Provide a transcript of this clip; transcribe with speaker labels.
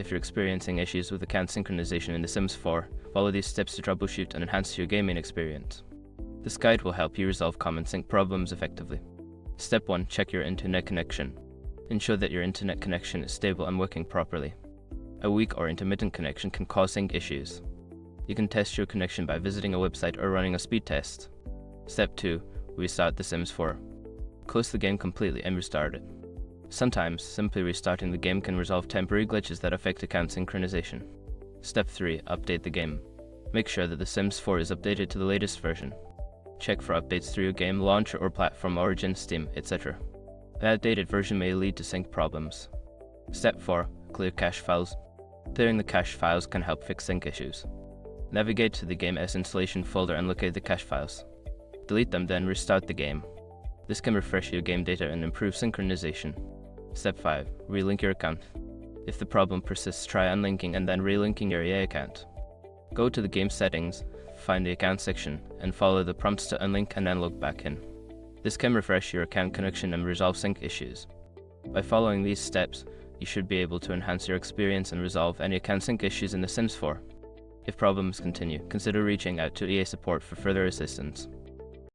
Speaker 1: if you're experiencing issues with account synchronization in The Sims 4, follow these steps to troubleshoot and enhance your gaming experience. This guide will help you resolve common sync problems effectively. Step 1. Check your internet connection. Ensure that your internet connection is stable and working properly. A weak or intermittent connection can cause sync issues. You can test your connection by visiting a website or running a speed test. Step 2. Restart The Sims 4. Close the game completely and restart it. Sometimes, simply restarting the game can resolve temporary glitches that affect account synchronization. Step 3. Update the game. Make sure that The Sims 4 is updated to the latest version. Check for updates through your game launcher or platform origin, Steam, etc. The outdated version may lead to sync problems. Step 4. Clear cache files. Clearing the cache files can help fix sync issues. Navigate to the Game S installation folder and locate the cache files. Delete them, then restart the game. This can refresh your game data and improve synchronization. Step 5. Relink your account. If the problem persists, try unlinking and then relinking your EA account. Go to the game settings, find the account section, and follow the prompts to unlink and then log back in. This can refresh your account connection and resolve sync issues. By following these steps, you should be able to enhance your experience and resolve any account sync issues in The Sims 4. If problems continue, consider reaching out to EA support for further assistance.